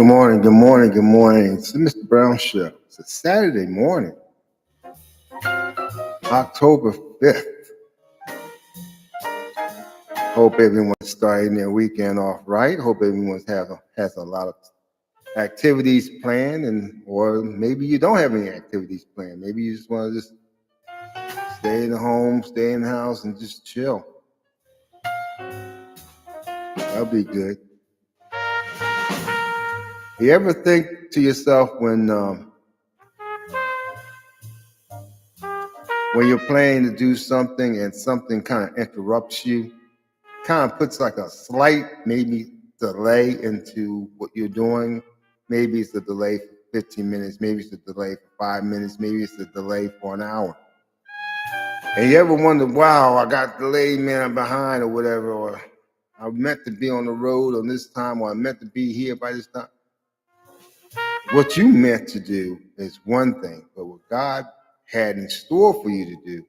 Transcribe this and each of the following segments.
Good morning, good morning, good morning. It's the Mr. Brown Show. It's a Saturday morning, October 5th. Hope everyone's starting their weekend off right. Hope everyone's has a lot of activities planned, or maybe you don't have any activities planned. Maybe you just want to just stay in the home, stay in the house, and just chill. That'll be good. You ever think to yourself when you're planning to do something and something kind of interrupts you, kind of puts like a slight maybe delay into what you're doing. Maybe it's a delay for 15 minutes, maybe it's a delay for 5 minutes, maybe it's a delay for an hour. And you ever wonder, wow, I got delayed, man, I'm behind or whatever, or I meant to be on the road on this time, or I meant to be here by this time. What you meant to do is one thing, but what God had in store for you to do,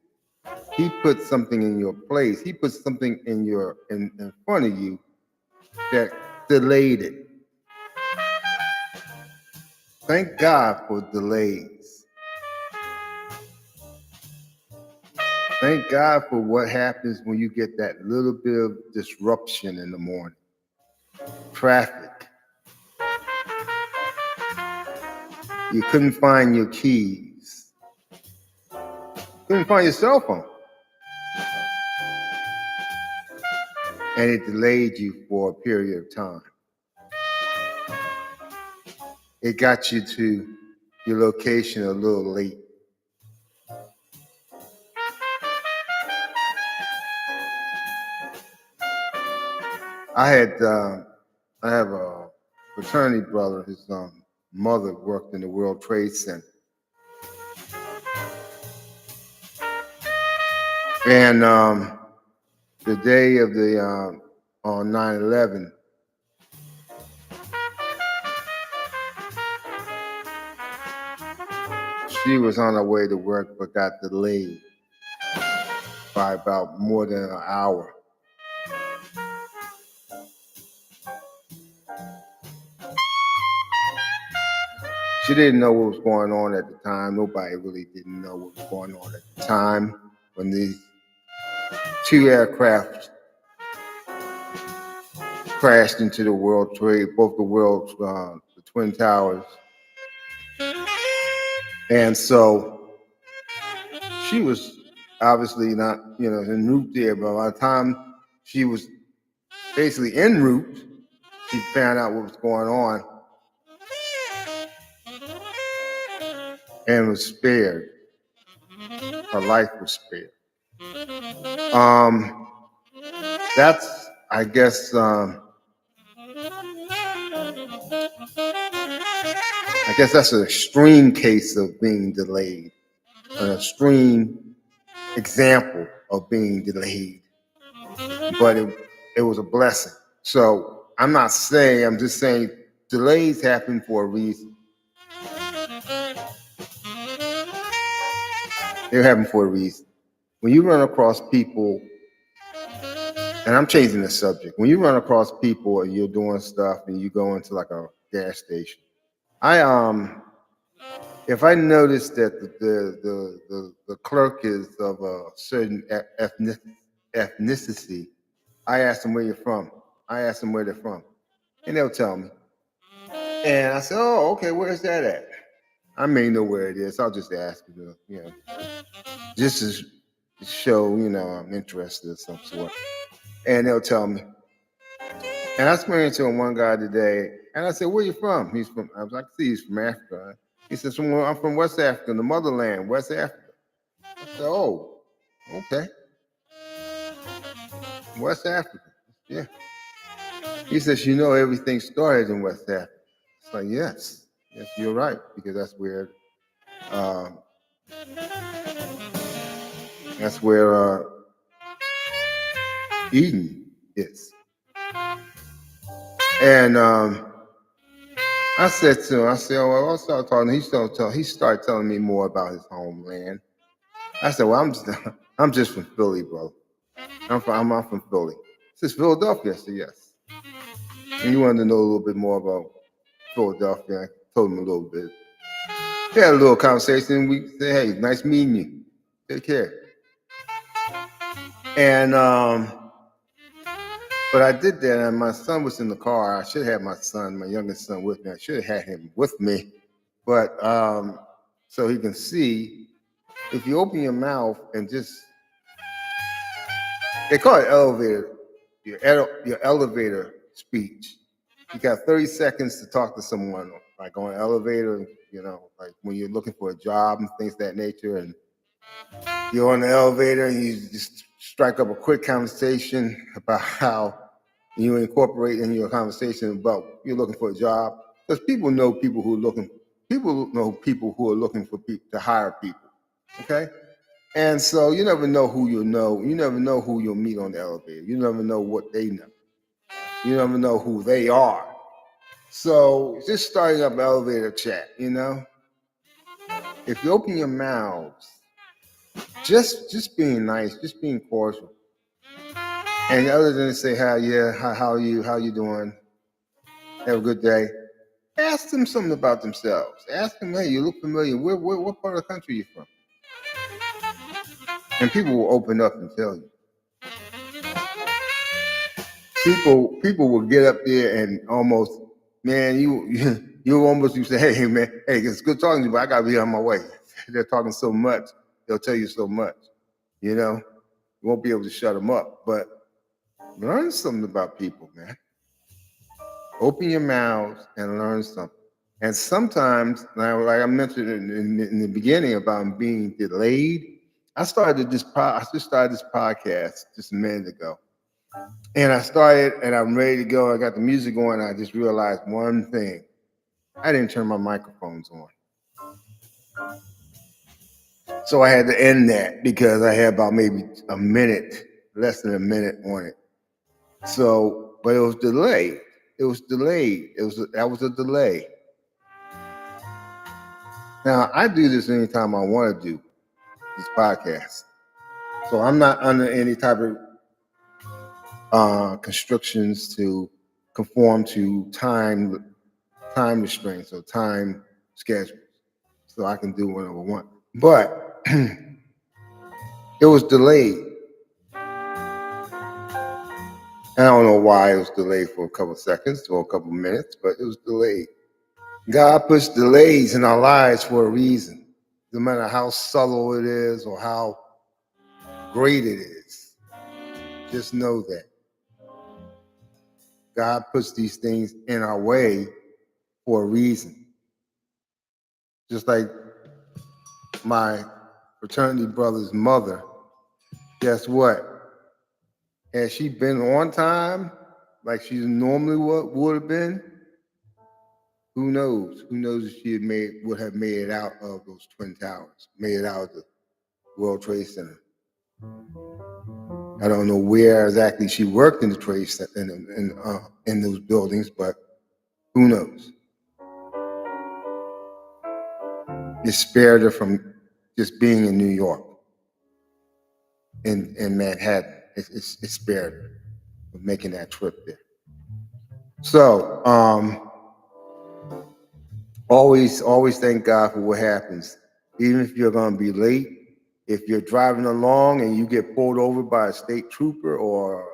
He put something in your place. He put something in front of you that delayed it. Thank God for delays. Thank God for what happens when you get that little bit of disruption in the morning. Traffic. You couldn't find your keys. Couldn't find your cell phone. And it delayed you for a period of time. It got you to your location a little late. I have a fraternity brother. His mother worked in the World Trade Center, and the day of the on 9/11, she was on her way to work but got delayed by about more than an hour. She didn't know what was going on at the time. Nobody really didn't know what was going on at the time when these two aircraft crashed into the World Trade, both the Twin Towers. And so she was obviously not, en route there, but by the time she was basically en route, she found out what was going on and was spared. Her life was spared. That's, I guess, that's an extreme case of being delayed, an extreme example of being delayed, but it was a blessing. So I'm just saying delays happen for a reason. They're happening for a reason. When you run across people, and I'm changing the subject, when you run across people and you're doing stuff and you go into like a gas station, if I notice that the clerk is of a certain ethnicity, I ask them where you're from. I ask them where they're from, and they'll tell me. And I say, oh, okay, where's that at? I may know where it is. I'll just ask you, just to show, I'm interested of some sort. And they'll tell me. And I ran into one guy today, and I said, where you from? I was like, see, he's from Africa. He says, I'm from West Africa, the motherland, West Africa. I said, oh, okay. West Africa, yeah. He says, everything started in West Africa. It's like, yes, you're right, because that's where Eden is. And I said to him, well, I'll start talking. He started telling me more about his homeland. I said, well, I'm just from Philly, bro. I'm from Philly. He says, Philadelphia? I said, yes. And you wanted to know a little bit more about Philadelphia. I told him a little bit. We had a little conversation. We said, "Hey, nice meeting you. Take care." And but I did that, and my son was in the car. I should have my son, my youngest son, with me. I should have had him with me, but so he can see. If you open your mouth and just, they call it elevator, your elevator speech. You got 30 seconds to talk to someone, like on an elevator, like when you're looking for a job and things of that nature, and you're on the elevator and you just strike up a quick conversation about how you incorporate in your conversation about you're looking for a job. Because people know people who are looking, people know people who are looking for people to hire people. Okay? And so you never know who you'll know. You never know who you'll meet on the elevator. You never know what they know. You never know who they are. So just starting up elevator chat, if you open your mouths, just being nice, just being cordial. And other than to say, how are you doing? Have a good day. Ask them something about themselves. Ask them, hey, you look familiar. What part of the country are you from? And people will open up and tell you. People will get up there and almost, man, you almost you say, hey man, hey, it's good talking to you, but I gotta be on my way. They're talking so much, they'll tell you so much. You won't be able to shut them up. But learn something about people, man. Open your mouths and learn something. And sometimes, like I mentioned in the beginning about being delayed, I just started this podcast just a minute ago. And I started and I'm ready to go. I got the music going. I just realized one thing. I didn't turn my microphones on. So I had to end that because I had about maybe a minute, less than a minute on it. So, but it was delayed. That was a delay. Now I do this anytime I want to do this podcast. So I'm not under any type of constrictions to conform to time restraints or time schedules. So I can do whatever I want. But it was delayed. I don't know why it was delayed for a couple of seconds or a couple of minutes, but it was delayed. God puts delays in our lives for a reason, no matter how subtle it is or how great it is. Just know that God puts these things in our way for a reason. Just like my fraternity brother's mother, guess what? Had she been on time like she normally would have been, who knows? Who knows if she would have made it out of those Twin Towers, made it out of the World Trade Center. I don't know where exactly she worked in the trade center in those buildings, but who knows? It spared her from just being in New York, in Manhattan. It spared her from making that trip there. So always thank God for what happens, even if you're going to be late. If you're driving along and you get pulled over by a state trooper or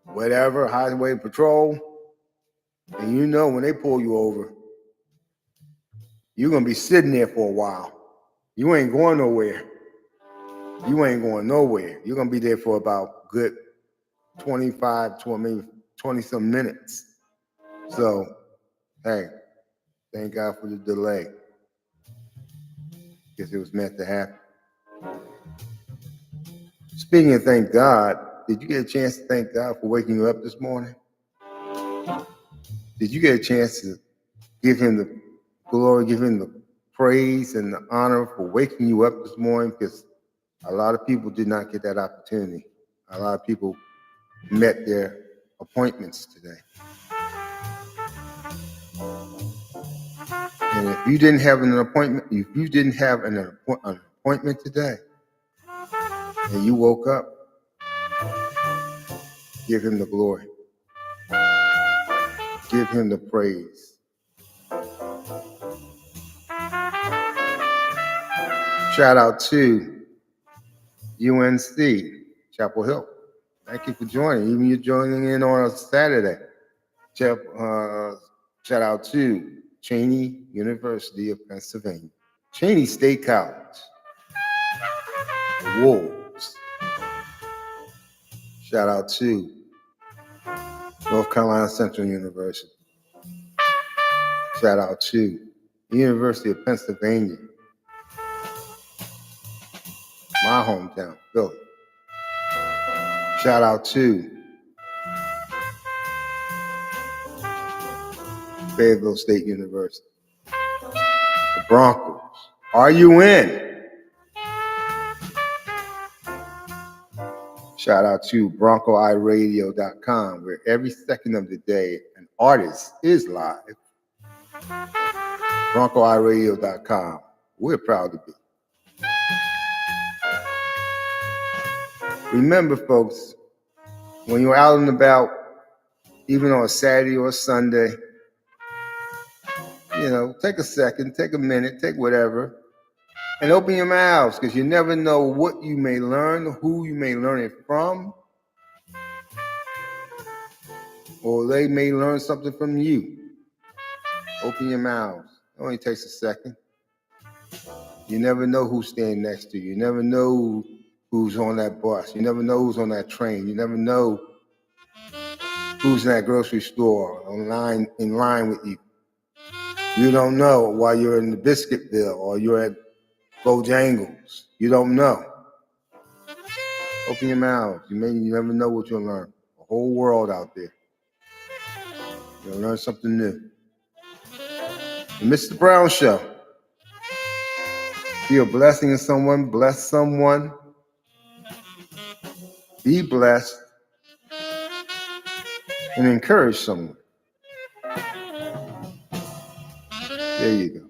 whatever, highway patrol, and when they pull you over, you're going to be sitting there for a while. You ain't going nowhere. You ain't going nowhere. You're going to be there for about good 25 to maybe 20-some minutes. So, hey, thank God for the delay, because it was meant to happen. Speaking of thank God, did you get a chance to thank God for waking you up this morning? Did you get a chance to give him the glory, give him the praise and the honor for waking you up this morning? Because a lot of people did not get that opportunity. A lot of people met their appointments today. And if you didn't have an appointment, today, and you woke up, give him the glory. Give him the praise. Shout out to UNC, Chapel Hill. Thank you for joining. Even you're joining in on a Saturday. Shout out to Cheney University of Pennsylvania. Cheney State College. The Wolves. Shout out to North Carolina Central University. Shout out to the University of Pennsylvania. My hometown, Philly. Shout out to Fayetteville State University. The Broncos. Are you in? Shout out to BroncoEyeRadio.com, where every second of the day an artist is live. BroncoEyeRadio.com. We're proud to be. Remember, folks, when you're out and about, even on a Saturday or a Sunday, take a second, take a minute, take whatever, and open your mouths, because you never know what you may learn, who you may learn it from, or they may learn something from you. Open your mouths. It only takes a second. You never know who's standing next to you. You never know who's on that bus. You never know who's on that train. You never know who's in that grocery store in line with you. You don't know while you're in the Biscuitville or you're at Bojangles. You don't know. Open your mouth. You never know what you'll learn. A whole world out there. You'll learn something new. The Mr. Brown Show. Be a blessing to someone. Bless someone. Be blessed. And encourage someone. There you go.